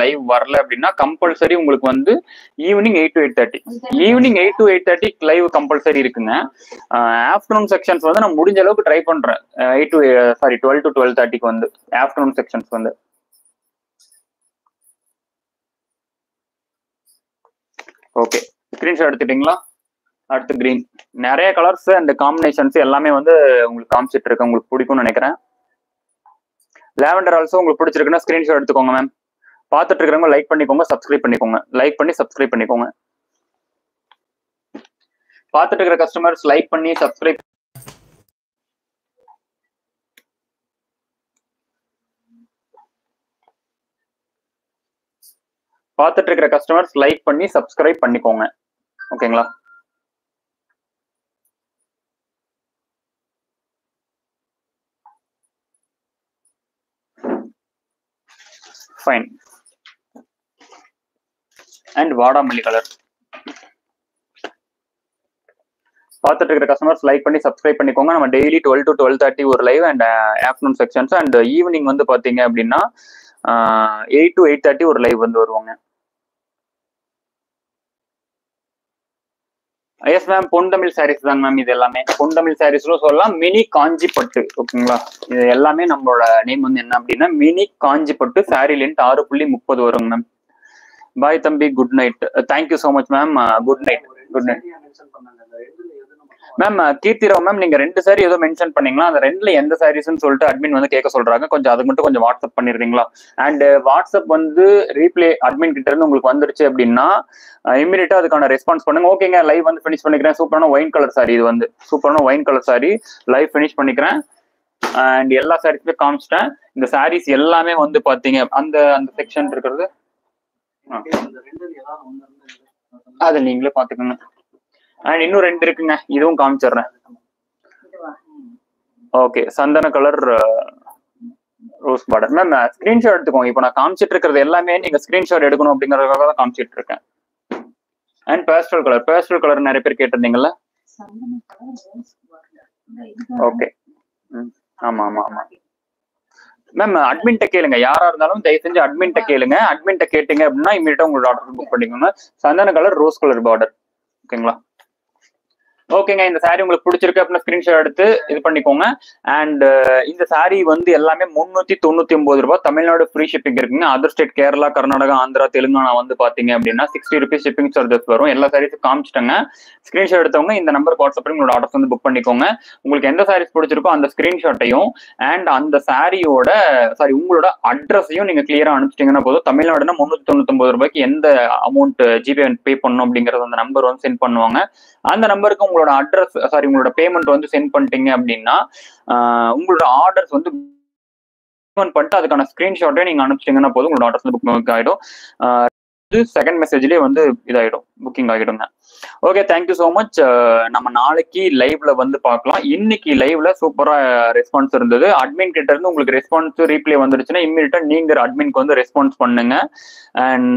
Live வரல அப்படின்னா compulsory உங்களுக்கு வந்து evening 8 to 8:30 evening 8 to 8:30 live compulsory இருக்குங்க. ஆஃப்டர்நூன் செக்ஷன்ஸ் வந்து நான் முடிஞ்ச அளவுக்கு ட்ரை பண்றேன். 12 to 12:30க்கு வந்து ஆஃப்டர்நூன் செக்ஷன்ஸ் வந்து. ஓகே, ஸ்கிரீன்ஷாட் எடுத்துட்டீங்களா? அடுத்து கிரீன். நிறைய கலர்ஸ் அண்ட் காம்பினேஷன்ஸ் எல்லாமே வந்து உங்களுக்கு காமிச்சிட்டு இருக்கேன். உங்களுக்கு பிடிக்கும்னு நினைக்கிறேன். லாவெண்டர் ஆல்சோ உங்களுக்கு பிடிச்சிருக்குன்னா ஸ்கிரீன்ஷாட் எடுத்துக்கோங்க மேம். பார்த்துட்டு இருக்கிறவங்க லைக் பண்ணிக்கோங்க, சப்ஸ்கிரைப் பண்ணிக்கோங்க. லைக் பண்ணி சப்ஸ்கிரைப் பண்ணிக்கோங்க. பார்த்துட்டு இருக்கிற கஸ்டமர்ஸ் லைக் பண்ணி சப்ஸ்கிரைப். பார்த்துட்டு இருக்கிற கஸ்டமர்ஸ் லைக் பண்ணி சப்ஸ்கிரைப் பண்ணிக்கோங்க. ஓகேங்களா? ஃபைன். அண்ட் வாடாமல்லி கலர். பார்த்துட்டு இருக்கிற கஸ்டமர்ஸ் லைக் பண்ணி சப்ஸ்கிரைப் பண்ணிக்கோங்க. நம்ம டெய்லி 12 to 12:30 ஒரு live and afternoon sections and evening வந்து பாத்தீங்க அப்படின்னா 8 to 8:30 ஒரு லைவ் வந்து வருவாங்க. எஸ் மேம், பொன்தமிழ் சாரீஸ் தாங்க மேம். இது எல்லாமே பொன்தமிழ் சாரீஸ்லும் சொல்லலாம். மினி காஞ்சி பட்டு. ஓகேங்களா? இது எல்லாமே நம்மளோட நேம் வந்து என்ன அப்படின்னா மினி காஞ்சி பட்டு. சாரி லென்த் 6.30 வருங்க மேம். பாய் தம்பி, good night. Thank you so much ma'am. Good night. Good night ma'am. Keerthi Rao ma'am, நீங்க 2 சாரி ஏதோ மென்ஷன் பண்ணீங்களா? அந்த 2ல எந்த சாரீஸ்ன்னு சொல்லிட்டு அட்மின் வந்து கேட்க சொல்றாங்க. கொஞ்சம் அது மட்டும் கொஞ்சம் வாட்ஸ்அப் பண்ணிடுறீங்களா? அண்ட் வாட்ஸ்அப் வந்து ரீப்ளே அட்மின் கிட்ட இருந்து உங்களுக்கு வந்துருச்சு அப்படின்னா இமீடியட்டா அதுக்கான ரெஸ்பான்ஸ் பண்ணுங்க. ஓகேங்க, லைவ் வந்து ஃபினிஷ் பண்ணிக்கிறேன். சூப்பரான ஒயின் கலர் சாரி. இது வந்து சூப்பரான wine colour sorry. Live finish பண்ணிக்கிறேன். அண்ட் எல்லா சாரீஸுமே காமிச்சிட்டேன். இந்த சாரீஸ் எல்லாமே வந்து பாத்தீங்க அந்த அந்த செக்ஷன் இருக்கிறது அது நீங்களே பாத்துக்கோங்க. அண்ட் இன்னும் 2 இருக்குங்க, இதுவும் காமிச்சிடுறேன். ஓகே, சந்தன colour rose border. Ma'am screenshot எடுத்துக்கோங்க. இப்போ நான் காமிச்சிட்டு இருக்கிறது எல்லாமே நீங்க ஸ்கிரீன்ஷாட் எடுக்கணும் அப்படிங்கறதுக்காக தான் காமிச்சிட்டு இருக்கேன். And pastel colour. Pastel colour நிறைய பேர் கேட்டிருந்தீங்கல்ல? ஓகே. ஆமா ஆமா ஆமா மேம். அட்மின்ட்ட கேளுங்க. யாரா இருந்தாலும் தயவு செஞ்சு அட்மின்ட்ட கேளுங்க. அட்மின்ட்ட கேட்டீங்க அப்படின்னா இமீடியட்டா உங்களோட ஆர்டர் புக் பண்ணிக்கோங்க. சந்தன கலர் ரோஸ் கலர் பார்டர். ஓகேங்களா? ஓகேங்க, இந்த சாரி உங்களுக்கு பிடிச்சிருக்கு அப்படின்னா ஸ்கிரீன்ஷாட் எடுத்து இது பண்ணிக்கோங்க. அண்ட் இந்த சாரி வந்து எல்லாமே 399 ரூபாய். தமிழ்நாடு ஃப்ரீ ஷிப்பிங் இருக்குங்க. அதர் ஸ்டேட் கேரளா, கர்நாடகா, ஆந்திரா, தெலுங்கானா வந்து பாத்தீங்க அப்படின்னா 60 rupees ஷிப்பிங் சார்ஜஸ் வரும். எல்லா சாரீஸும் காமிச்சிட்டேங்க. ஸ்கிரீன்ஷாட் எடுத்தவங்க இந்த நம்பருக்கு வாட்ஸ்அப் பண்ணி உங்களோட ஆர்டர்ஸ் வந்து புக் பண்ணிக்கோங்க. உங்களுக்கு எந்த சாரீஸ் பிடிச்சிருக்கோ அந்த ஸ்கிரீன்ஷாட்டையும் அண்ட் அந்த சாரியோட உங்களோட அட்ரஸையும் நீங்க கிளியரா அனுப்பிச்சிட்டீங்கன்னா போதும். தமிழ்நாடுனா 399 ரூபாய்க்கு எந்த அமௌண்ட் ஜிபே பே பண்ணணும் அப்படிங்கறது அந்த நம்பர் வந்து சென்ட் பண்ணுவாங்க. அந்த நம்பருக்கு உங்களோட அட்ரஸ் உங்களோட பேமெண்ட் வந்து சென்ட் பண்ணிட்டீங்க அப்படின்னா உங்களோட ஆர்டர்ஸ் வந்து பண்ணிட்டு அதுக்கான ஸ்கிரீன்ஷாட்டே நீங்க அனுப்பிச்சிட்டீங்கன்னா போதும். உங்களோட ஆர்டர்ஸ் வந்து புக் ஆயிடும். செகண்ட் மெசேஜ்லயே வந்து இதாயிடும், புக்கிங் ஆகிடுங்க. Okay, thank you so much. நம்ம நாளைக்கு லைவ்ல வந்து பார்க்கலாம். இன்னைக்கு லைவ்ல சூப்பரா ரெஸ்பான்ஸ் இருந்தது. அட்மின் கிட்ட இருந்து உங்களுக்கு ரெஸ்பான்ஸ் ரீப்ளே வந்துருச்சுன்னா இம்மீடியட்டா நீங்க அட்மின்க்கு வந்து ரெஸ்பான்ஸ் பண்ணுங்க. அண்ட்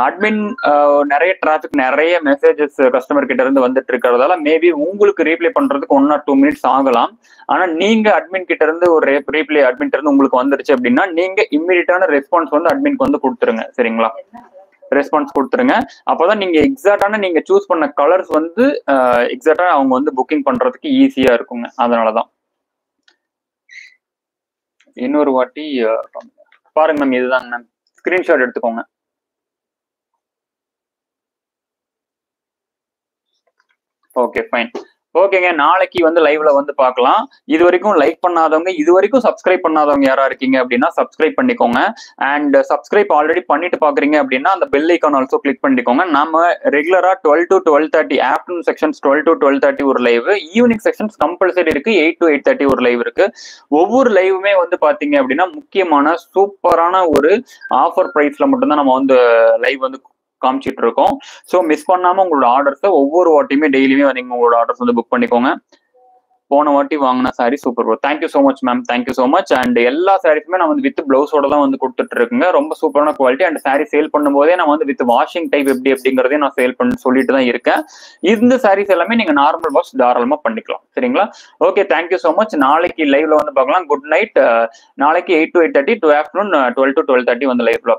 அட்மின் நிறைய டிராபிக், நிறைய மெசேஜஸ் கஸ்டமர் கிட்ட இருந்து வந்துட்டு இருக்கிறதால மேபி உங்களுக்கு ரீப்ளே பண்றதுக்கு 1 or 2 minutes ஆகலாம். ஆனா நீங்க அட்மின் கிட்ட இருந்து ஒரு ரீப்ளே அட்மின் இருந்து உங்களுக்கு வந்துருச்சு அப்படின்னா நீங்க இம்மீடியட்டான ரெஸ்பான்ஸ் வந்து அட்மின்க்கு வந்து கொடுத்துருங்க. சரிங்களா? ரெஸ்பான்ஸ் கொடுத்துருங்க. அப்பதான் நீங்க எக்ஸாக்டான நீங்க சூஸ் பண்ண கலர்ஸ் வந்து எக்ஸாக்டா அவங்க வந்து புக்கிங் பண்றதுக்கு ஈஸியா இருக்குங்க. அதனாலதான் இன்னொரு வாட்டி பாருங்க மேம். இதுதாங்க மேம். ஸ்கிரீன்ஷாட் எடுத்துக்கோங்க. Okay, fine. ஓகேங்க, நாளைக்கு வந்து லைவ்ல வந்து பார்க்கலாம். இது வரைக்கும் லைக் பண்ணாதவங்க, இது வரைக்கும் சப்ஸ்கிரைப் பண்ணாதவங்க யாரா இருக்கீங்க அப்படின்னா சப்ஸ்கிரைப் பண்ணிக்கோங்க. அண்ட் சப்ஸ்கிரைப் ஆல்ரெடி பண்ணிட்டு பாக்குறீங்க அப்படின்னா அந்த பெல் ஐக்கான் ஆல்சோ கிளிக் பண்ணிக்கோங்க. நம்ம ரெகுலரா 12 to 12:30 ஆஃப்டர்நூன் செக்ஷன்ஸ் 12 to 12:30 ஒரு லைவ், ஈவினிங் செக்ஷன்ஸ் கம்பல்சரி இருக்கு. 8 to 8:30 ஒரு லைவ் இருக்கு. ஒவ்வொரு லைவுமே வந்து பாத்தீங்க அப்படின்னா முக்கியமான சூப்பரான ஒரு ஆஃபர் பிரைஸ்ல மட்டும்தான் நம்ம வந்து லைவ் வந்து காமிச்சிட்டு இருக்கோம். ஸோ மிஸ் பண்ணாம உங்களோட ஆர்டர்ஸை ஒவ்வொரு வாட்டியுமே டெய்லியுமே நீங்க உங்களோட ஆர்டர்ஸ் வந்து புக் பண்ணிக்கோங்க. போன வாட்டி வாங்கின sorry super bro. Thank you so much ma'am. Thank you so much. And எல்லா சாரீஸுமே நான் வந்து வித் பிளவுஸோட தான் வந்து கொடுத்துட்டு இருக்குங்க. ரொம்ப சூப்பரான குவாலிட்டி. அண்ட் சாரி சேல் பண்ணும்போதே நான் வந்து வித் வாஷிங் டைப் எப்படி அப்படிங்கறதையும் நான் சேல் பண்ணி சொல்லிட்டு தான் இருக்கேன். இந்த சாரீஸ் எல்லாமே நீங்க நார்மல் வாஷ் தாராளமா பண்ணிக்கலாம். சரிங்களா? Okay, thank you so much. நாளைக்கு லைவ்ல வந்து பார்க்கலாம். Good night. நாளைக்கு 8 to 8:30 டு ஆஃப்டர்நூன் 12 to 12:30 வந்து லைவ்ல